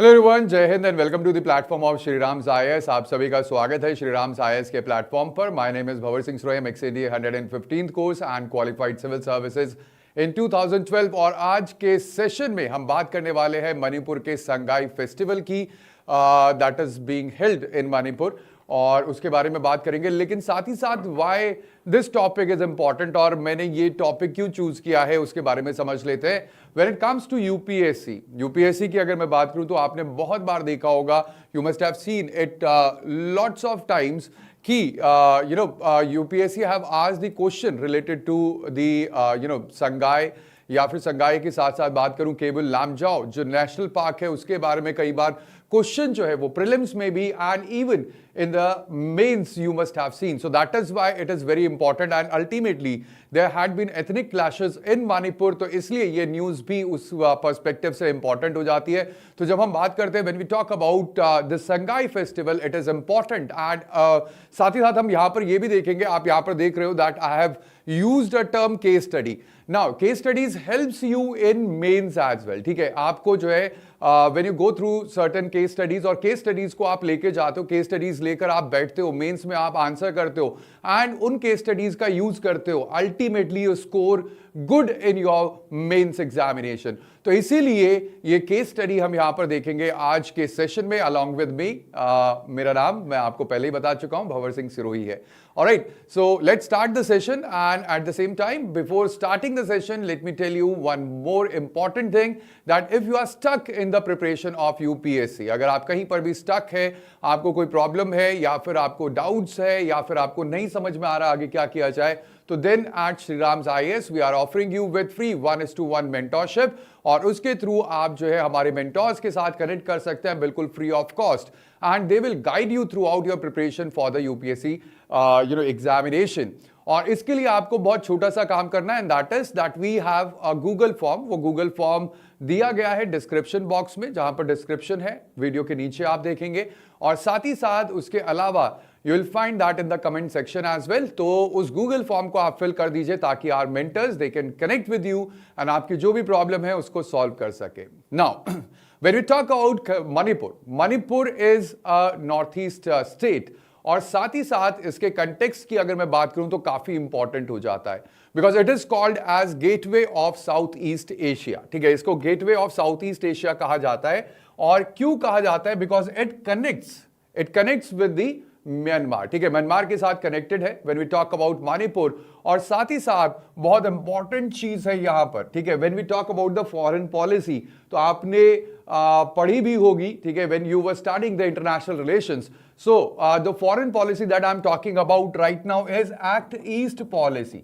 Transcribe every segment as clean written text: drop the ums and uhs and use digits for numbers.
Hello everyone, Jai Hind and welcome to the platform of Shriram IAS. आप सभी का स्वागत है श्रीराम आईएएस के प्लेटफॉर्म पर। My name is Bhawar Singh Suraiya, XAD 115th course and qualified civil services in 2012। और आज के सेशन में हम बात करने वाले हैं मणिपुर के संगाई फेस्टिवल की, that is being held in Manipur, और उसके बारे में बात करेंगे। लेकिन साथ ही साथ why this topic is important और मैंने ये टॉपिक क्यों चूज किया है उसके बारे में समझ लेते हैं। When it comes to UPSC की अगर मैं बात करूं तो आपने बहुत बार देखा होगा, you must have seen it lots of times कि UPSC have asked the question related to the Sangai, या फिर संगाई के साथ साथ बात करूं केबुल लामजाओ जो नेशनल पार्क है उसके बारे में कई बार क्वेश्चन जो है वो प्रीलिम्स में भी and even in the mains you must have seen. So that is why it is very important and ultimately there had been ethnic clashes in Manipur, तो इसलिए ये न्यूज़ भी उस पर्सपेक्टिव से इंपॉर्टेंट हो जाती है। तो जब हम बात करते हैं when we talk about the Sangai festival, it is important and साथ ही साथ हम यहाँ पर ये भी देखेंगे, आप यहाँ पर देख रहे हो that I have used a term case study. Now case studies helps you in mains as well, ठीक है। आपको जो है when you go through certain case studies और case studies को आप लेके जाते हो, case studies लेकर आप बैठते हो, मेंस में आप आंसर करते हो एंड उन केस स्टडीज का यूज करते हो, ultimately you score good in your mains examination. तो इसीलिए ये केस स्टडी हम यहां पर देखेंगे आज के सेशन में अलोंग विद मी। मेरा नाम मैं आपको पहले ही बता चुका हूं, भवर सिंह सिरोही है। Alright, so let's start the session, and at the same time, before starting the session, let me tell you one more important thing, that if you are stuck in the preparation of UPSC, अगर आप कहीं पर भी stuck है, आपको कोई problem है या फिर आपको डाउट्स है या फिर आपको नहीं समझ में आ रहा आगे क्या किया जाए, तो then at Shriram IAS we are offering you with free 1:1 mentorship, और उसके थ्रू आप जो है हमारे मेंटोर्स के साथ कनेक्ट कर सकते हैं बिल्कुल free of cost, and they will guide you through out your preparation for the UPSC examination. और इसके लिए आपको बहुत छोटा सा काम करना है, and that is that we have a Google form. वो गूगल फॉर्म दिया गया है डिस्क्रिप्शन बॉक्स में, जहां पर डिस्क्रिप्शन है वीडियो के नीचे आप देखेंगे, और साथ ही साथ उसके अलावा you will find that in the comment section as well. तो उस गूगल फॉर्म को आप फिल कर दीजिए ताकि our mentors they can connect with you and आपकी जो भी प्रॉब्लम है उसको सॉल्व कर सके। Now when we talk about Manipur is a northeast state, और साथ ही साथ इसके कंटेक्स्ट की अगर मैं बात करूं तो काफी इंपॉर्टेंट हो जाता है, because it is called as gateway of South East Asia. ठीक है, इसको gateway of South East Asia कहा जाता है। और क्यों कहा जाता है? Because it connects with the Myanmar. ठीक है, म्यांमार के साथ कनेक्टेड है when we talk about Manipur. और साथ ही साथ बहुत इंपॉर्टेंट चीज है यहां पर, ठीक है, when we talk about the foreign policy, तो आपने पढ़ी भी होगी, ठीक है, when you were studying the international relations. So the foreign policy that I am talking about right now is act east policy.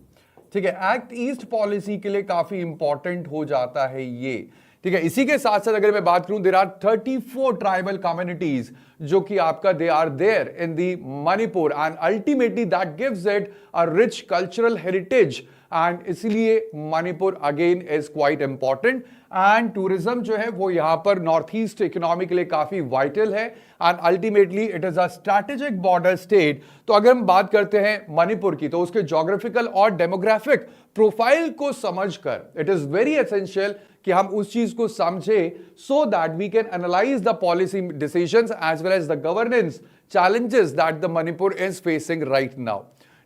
ठीक है, एक्ट ईस्ट पॉलिसी के लिए काफी इंपॉर्टेंट हो जाता है ये। ठीक है, इसी के साथ साथ अगर मैं बात करूं, देयर आर 34 ट्राइबल कम्युनिटीज जो कि आपका they are there in the Manipur, and ultimately that gives it a rich cultural heritage, and इसलिए Manipur again is quite important. And tourism जो है वो यहां पर नॉर्थ ईस्ट इकोनॉमी के लिए काफी वाइटल है, and ultimately it is a strategic border state. तो अगर हम बात करते हैं मणिपुर की, तो उसके ज्योग्राफिकल और डेमोग्राफिक प्रोफाइल को समझकर इट इज वेरी एसेंशियल कि हम उस चीज को समझे, so that we can analyse the policy decisions as well as the governance challenges that the Manipur is facing right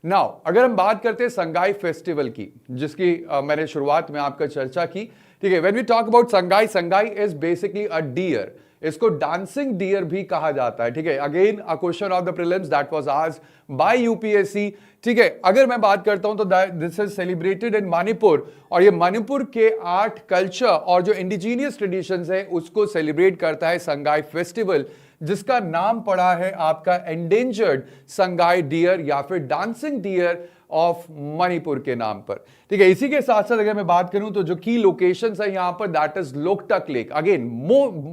now. अगर हम बात करते हैं संगाई फेस्टिवल की, जिसकी मैंने शुरुआत में आपका चर्चा की, ठीक है, when we talk about Sangai, Sangai is basically a deer. इसको डांसिंग डियर भी कहा जाता है। ठीक है, again a question of the prelims that was asked by UPSC. ठीक है, अगर मैं बात करता हूं तो this is celebrated in Manipur, और ये मणिपुर के आर्ट, कल्चर और जो इंडिजीनियस ट्रेडिशंस है उसको सेलिब्रेट करता है संगाई फेस्टिवल, जिसका नाम पड़ा है आपका एंडेंजर्ड संगाई डियर या फिर डांसिंग डियर ऑफ मणिपुर के नाम पर। ठीक है, इसी के साथ साथ अगर मैं बात करूं तो जो की लोकेशंस है यहां पर, that is Loktak lake. Again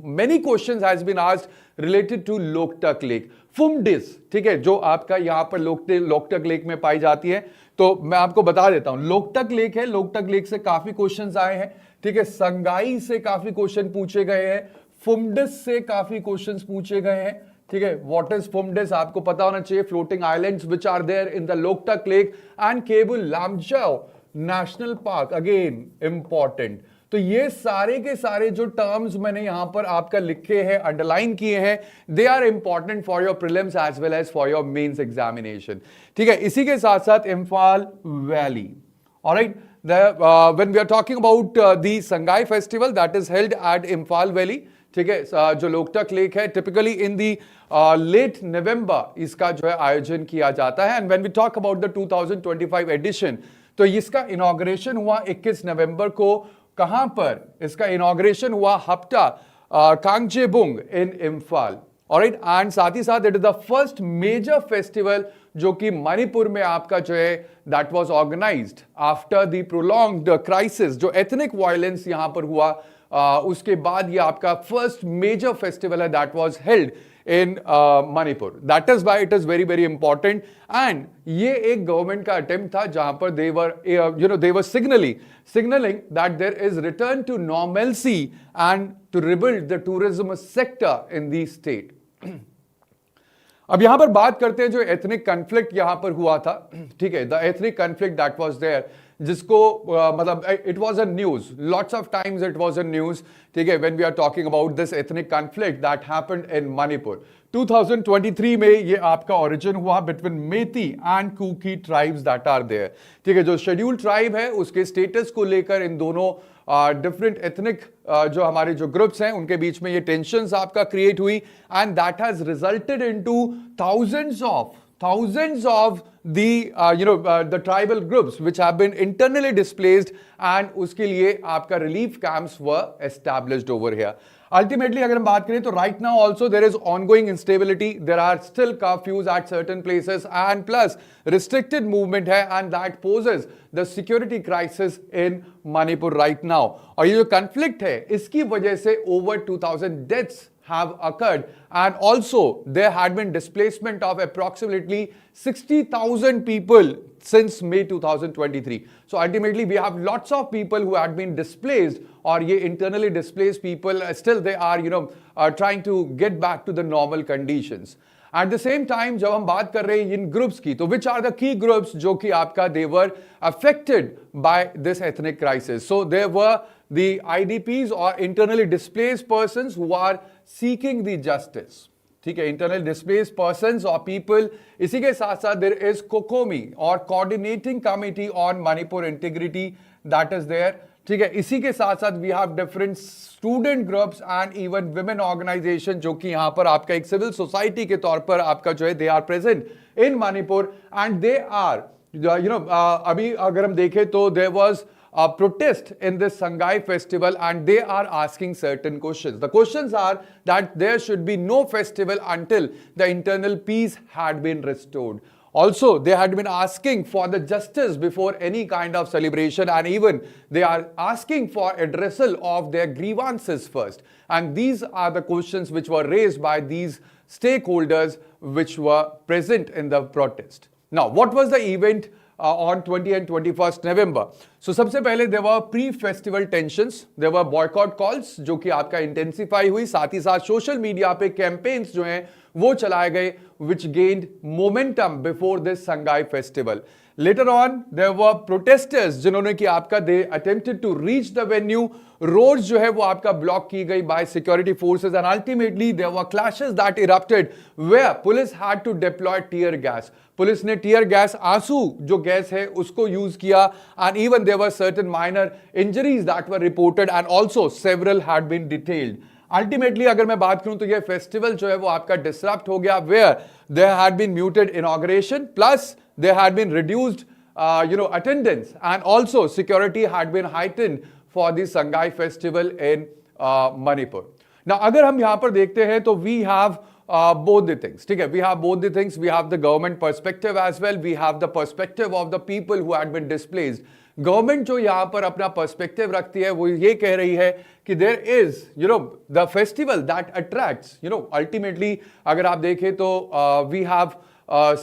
many questions has been asked related to Loktak lake. Phumdis, ठीक है, जो आपका यहां पर लोकटक लेक में पाई जाती है, तो मैं आपको बता देता हूं, लोकटक लेक है, लोकटक लेक से काफी क्वेश्चंस आए हैं। ठीक है, संगाई से काफी क्वेश्चन पूछे गए हैं, फुमडिस से काफी क्वेश्चंस पूछे गए हैं। ठीक है, व्हाट इज फुमडिस आपको पता होना चाहिए। Floating islands which are there in the Loktak lake, and Keibul Lamjao national park, again important. तो ये सारे के सारे जो टर्म्स मैंने यहां पर आपका लिखे हैं, अंडरलाइन किए हैं, they are important for your prelims as well as for your mains examination. ठीक है, इसी के साथ साथ Imphal valley, alright, when we are talking about the Sangai festival that is held at Imphal Valley, ठीक है, जो लोकटक लेक है, typically in the late November इसका जो है आयोजन किया जाता है। And when we talk about the 2025 edition, तो इसका इनॉग्रेशन हुआ 21 नवंबर को। कहां पर इसका इनॉग्रेशन हुआ? Hapta Kangjeibung in Imphal, alright. And साथ ही साथ it is the first major festival जो कि मणिपुर में आपका जो है that was organised after the prolonged crisis, जो एथनिक वायलेंस यहां पर हुआ, उसके बाद ये आपका फर्स्ट मेजर फेस्टिवल है that was held in Manipur. That is why it is very very important. And ये एक गवर्नमेंट का अटेम्प्ट था जहां पर they were signaling that there is return to normalcy and to rebuild the tourism sector in the state. अब यहां पर बात करते हैं जो एथनिक कन्फ्लिक्ट यहां पर हुआ था, ठीक है, the ethnic conflict that was there, जिसको मतलब it was a news, lots of times it was a news, ठीक है, when we are talking about this ethnic conflict that happened in Manipur. 2023 में ये आपका ओरिजिन हुआ between Meitei and Kuki tribes that are there, ठीक है, जो शेड्यूल्ड ट्राइब है उसके स्टेटस को लेकर इन दोनों डिफरेंट एथनिक जो हमारे जो ग्रुप्स हैं उनके बीच में ये टेंशंस आपका क्रिएट हुई, and that has resulted into thousands of the tribal groups which have been internally displaced, and उसके लिए आपका relief camps were established over here. Ultimately अगर हम बात करें तो right now also there is ongoing instability, there are still curfews at certain places and plus restricted movement है, and that poses the security crisis in Manipur right now. और ये जो conflict है इसकी वजह से over 2000 deaths have occurred, and also there had been displacement of approximately 60,000 people since May 2023. So ultimately we have lots of people who had been displaced, or ye internally displaced people still they are trying to get back to the normal conditions. At the same time जब हम बात कर रहे हैं इन groups की, तो which are the key groups जो कि आपका they were affected by this ethnic crisis? So there were the IDPs or internally displaced persons who are seeking the justice, ठीक है, internally displaced persons or people. इसी के साथ साथ there is COCOMI or coordinating committee on Manipur integrity that is there, ठीक है। इसी के साथ साथ we have different student groups and even women organization जो कि यहाँ पर आपका एक civil society के तौर पर आपका जो है they are present in Manipur, and they are अभी अगर हम देखें तो there was a protest in this Sangai festival, and they are asking certain questions. The questions are that there should be no festival until the internal peace had been restored. Also, they had been asking for the justice before any kind of celebration, and even they are asking for addressal of their grievances first. And these are the questions which were raised by these stakeholders which were present in the protest. Now, what was the event on 20 and 21st November? So सबसे पहले there were pre-festival tensions, there were boycott calls जो कि आपका intensify हुई, साथ ही साथ social media पे campaigns जो हैं वो चलाए गए which gained momentum before this Sangai festival. Later on there were protesters जिन्होंने कि आपका they attempted to reach the venue, roads जो है वो आपका block की गई by security forces, and ultimately there were clashes that erupted where police had to deploy tear gas. Police ने टीयर गैस, आंसू जो गैस है उसको यूज किया, and even there were certain minor injuries that were reported, and also several had been detailed. Ultimately अगर मैं बात करूं तो ये फेस्टिवल जो है वो आपका डिसरप्ट हो गया, where there had been muted inauguration, plus there had been reduced attendance, and also security had been heightened for the Sangai festival in Manipur. Now अगर हम यहाँ पर देखते हैं तो we have both the things, ठीक है, we have both the things, we have the government perspective as well, we have the perspective of the people who had been displaced. Government जो यहाँ पर अपना पर्सपेक्टिव रखती है वो ये कह रही है कि there is the festival that attracts, ultimately अगर आप देखें तो we have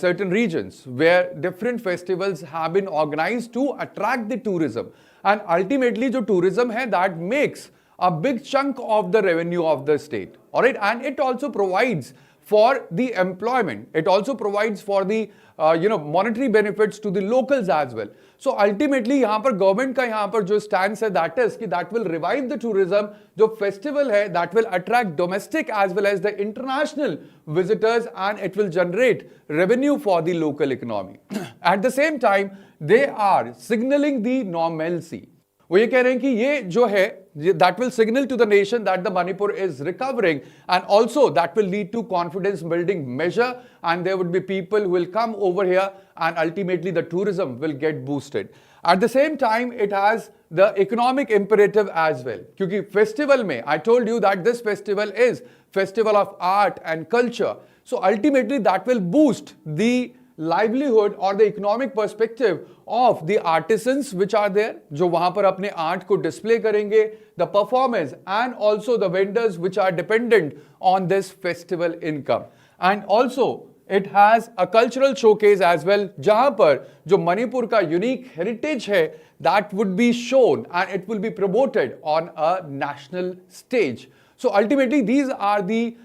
certain regions where different festivals have been organized to attract the tourism, and ultimately जो tourism है that makes a big chunk of the revenue of the state, all right, and it also provides for the employment. It also provides for the monetary benefits to the locals as well. So ultimately यहाँ पर government का यहाँ पर जो stance है, that is कि that will revive the tourism. जो festival है, that will attract domestic as well as the international visitors, and it will generate revenue for the local economy. At the same time, they are signaling the normalcy. वो ये कह रहे हैं कि ये जो है, that will signal to the nation that the Manipur is recovering, and also that will lead to confidence building measure, and there would be people who will come over here, and ultimately the tourism will get boosted. At the same time, it has the economic imperative as well. क्योंकि festival में, I told you that this festival is festival of art and culture. So ultimately that will boost the livelihood or the economic perspective of the artisans which are there, जो वहां पर अपने art को display करेंगे, the performers and also the vendors which are dependent on this festival income. And also it has a cultural showcase as well, जहां पर जो मणिपुर का unique heritage है, that would be shown and it will be promoted on a national stage. So ultimately these are the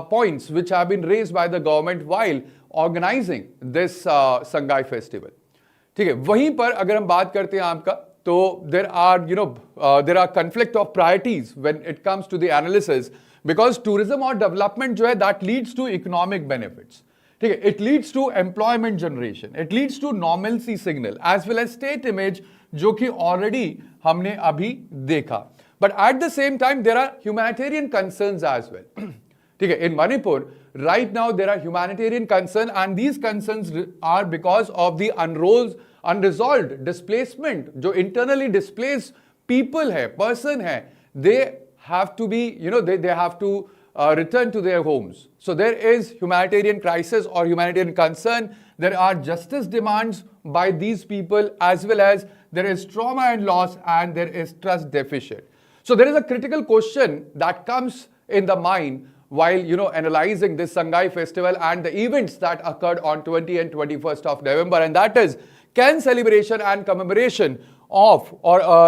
points which have been raised by the government while organizing this Sangai festival. ठीक है, वहीं पर अगर हम बात करते हैं आपका, तो there are conflict of priorities when it comes to the analysis, because tourism और development जो है, that leads to economic benefits. ठीक है, it leads to employment generation, it leads to normalcy signal as well as state image, जो कि already हमने अभी देखा. But at the same time, there are humanitarian concerns as well. ठीक है, in Manipur, right now there are humanitarian concerns, and these concerns are because of the unresolved displacement. जो internally displaced people है, person है, they have to be, they have to return to their homes. So there is humanitarian crisis or humanitarian concern. There are justice demands by these people, as well as there is trauma and loss, and there is trust deficit. So there is a critical question that comes in the mind while analyzing this Sangai festival and the events that occurred on 20 and 21st of November, and that is, can celebration and commemoration of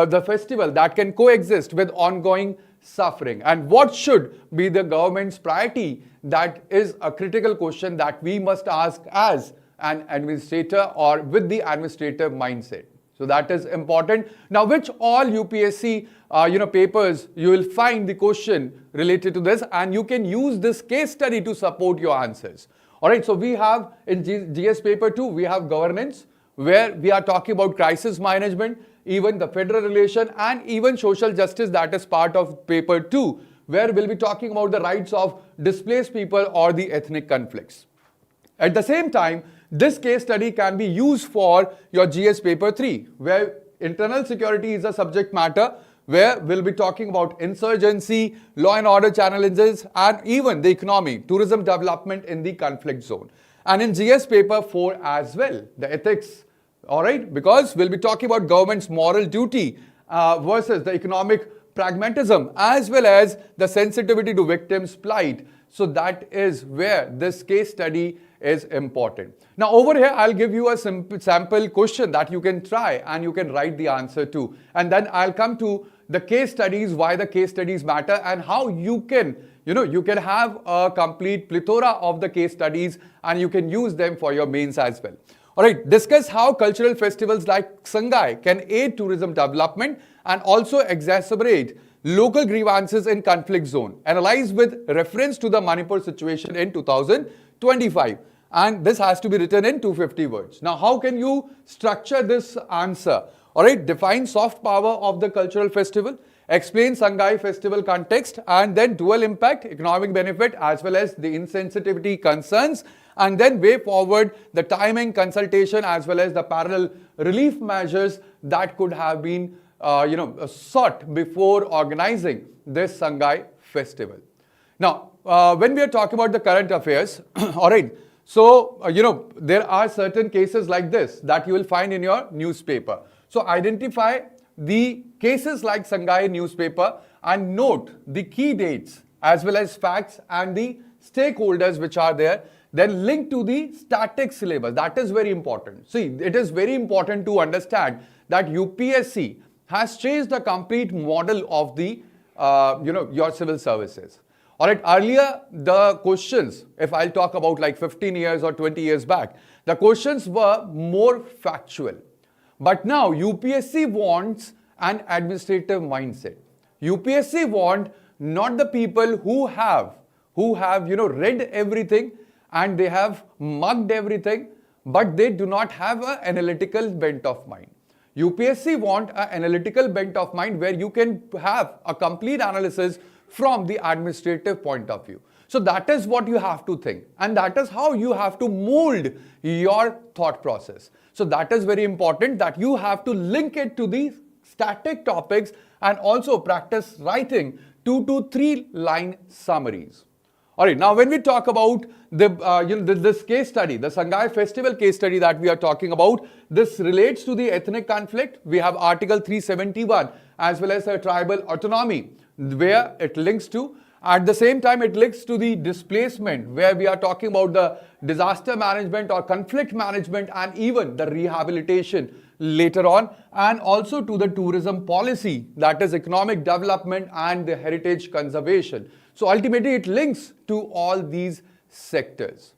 the festival that can coexist with ongoing suffering, and what should be the government's priority? That is a critical question that we must ask as an administrator or with the administrative mindset. So that is important. Now, which all UPSC papers you will find the question related to this, and you can use this case study to support your answers. All right, so we have in GS paper 2, we have governance, where we are talking about crisis management, even the federal relation, and even social justice, that is part of paper 2, where we'll be talking about the rights of displaced people or the ethnic conflicts. At the same time, this case study can be used for your GS paper 3, where internal security is a subject matter, where we'll be talking about insurgency, law and order challenges, and even the economy, tourism development in the conflict zone. And in GS paper 4 as well, the ethics, all right, because we'll be talking about government's moral duty versus the economic pragmatism, as well as the sensitivity to victims' plight. So that is where this case study is important. Now over here, I'll give you a sample question that you can try and you can write the answer to. And then I'll come to the case studies, why the case studies matter, and how you can, you can have a complete plethora of the case studies and you can use them for your mains as well. All right, discuss how cultural festivals like Sangai can aid tourism development and also exacerbate local grievances in conflict zone. Analyze with reference to the Manipur situation in 2025. And this has to be written in 250 words. Now, how can you structure this answer? All right, define soft power of the cultural festival, explain Sangai festival context, and then dual impact, economic benefit, as well as the insensitivity concerns, and then way forward the timing, consultation, as well as the parallel relief measures that could have been sought before organizing this Sangai festival. Now, when we are talking about the current affairs, all right, so, there are certain cases like this that you will find in your newspaper. So, identify the cases like Sangai newspaper and note the key dates as well as facts and the stakeholders which are there. Then link to the static syllabus. That is very important. See, it is very important to understand that UPSC has changed the complete model of the, your civil services. Alright, earlier the questions, if I'll talk about like 15 years or 20 years back, the questions were more factual. But now UPSC wants an administrative mindset. UPSC want not the people who have read everything and they have mugged everything, but they do not have an analytical bent of mind. UPSC want an analytical bent of mind where you can have a complete analysis from the administrative point of view. So that is what you have to think, and that is how you have to mold your thought process. So that is very important, that you have to link it to the static topics and also practice writing 2 to 3 line summaries. Alright, now when we talk about this case study, the Sangai festival case study that we are talking about, this relates to the ethnic conflict. We have Article 371 as well as a tribal autonomy where it links to. At the same time, it links to the displacement where we are talking about the disaster management or conflict management and even the rehabilitation later on, and also to the tourism policy, that is economic development and the heritage conservation. So ultimately it links to all these sectors.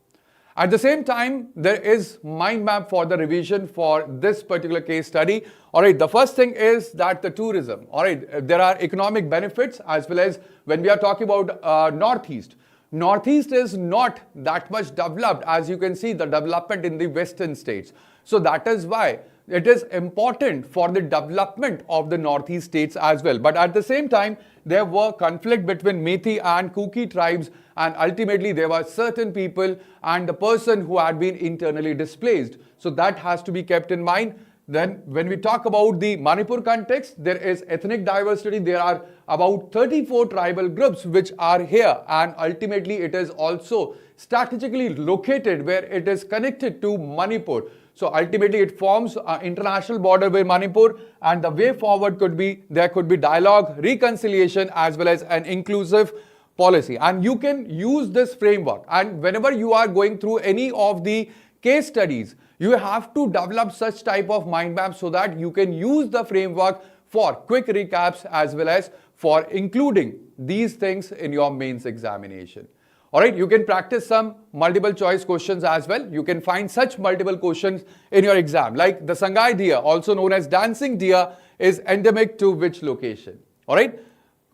At the same time, there is mind map for the revision for this particular case study. Alright, the first thing is that the tourism. Alright, there are economic benefits as well as when we are talking about Northeast. Northeast is not that much developed, as you can see the development in the western states. So that is why it is important for the development of the Northeast states as well. But at the same time, there were conflict between Methi and Kuki tribes, and ultimately there were certain people and the person who had been internally displaced. So that has to be kept in mind. Then when we talk about the Manipur context, there is ethnic diversity. There are about 34 tribal groups which are here, and ultimately it is also strategically located where it is connected to Manipur. So ultimately it forms an international border with Manipur, and the way forward could be, there could be dialogue, reconciliation as well as an inclusive policy. And you can use this framework, and whenever you are going through any of the case studies, you have to develop such type of mind map so that you can use the framework for quick recaps as well as for including these things in your mains examination. Alright, you can practice some multiple choice questions as well. You can find such multiple questions in your exam. Like the Sangai deer, also known as dancing deer, is endemic to which location? Alright,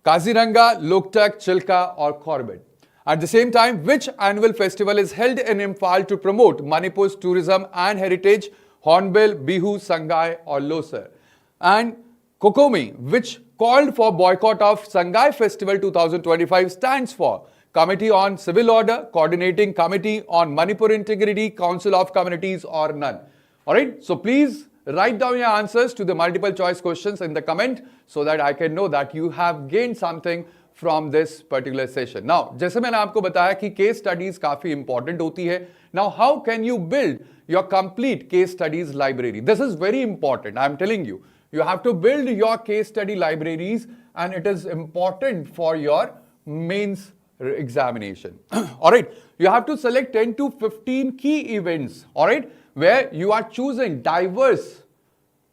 Kaziranga, Loktak, Chilka or Corbett. At the same time, which annual festival is held in Imphal to promote Manipur's tourism and heritage? Hornbill, Bihu, Sangai or Losar. And Kokomi, which called for boycott of Sangai Festival 2025, stands for Committee on Civil Order, Coordinating Committee on Manipur Integrity, Council of Communities or none. Alright, so please write down your answers to the multiple choice questions in the comment so that I can know that you have gained something from this particular session. Now, जैसे मैंने आपको बताया कि case studies काफी important होती है. Now, how can you build your complete case studies library? This is very important. I am telling you, you have to build your case study libraries, and it is important for your mains examination. Alright, you have to select 10 to 15 key events, alright, where you are choosing diverse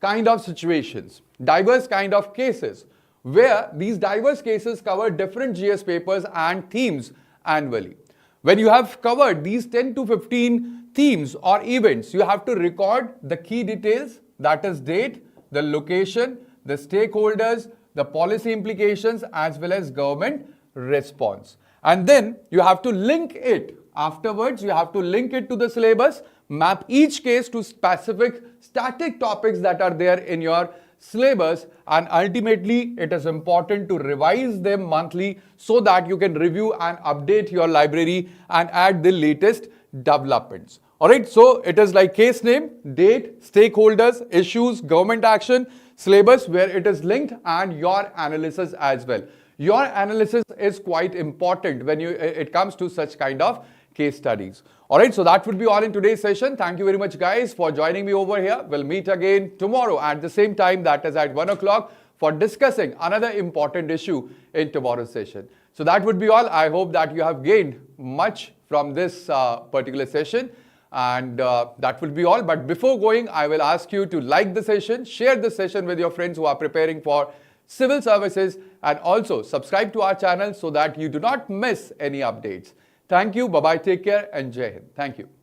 kind of situations, diverse kind of cases, where these diverse cases cover different GS papers and themes annually. When you have covered these 10 to 15 themes or events, you have to record the key details, that is date, the location, the stakeholders, the policy implications as well as government response. And then you have to link it. Afterwards, you have to link it to the syllabus, map each case to specific static topics that are there in your syllabus, and ultimately it is important to revise them monthly so that you can review and update your library and add the latest developments. Alright, so it is like case name, date, stakeholders, issues, government action, syllabus where it is linked, and your analysis as well. Your analysis is quite important when it comes to such kind of case studies. Alright, so that would be all in today's session. Thank you very much guys for joining me over here. We'll meet again tomorrow at the same time, that is at 1 o'clock, for discussing another important issue in tomorrow's session. So that would be all. I hope that you have gained much from this particular session, and that will be all. But before going, I will ask you to like the session, share the session with your friends who are preparing for Civil Services, and also subscribe to our channel so that you do not miss any updates. Thank you. Bye-bye. Take care and Jai Hind. Thank you.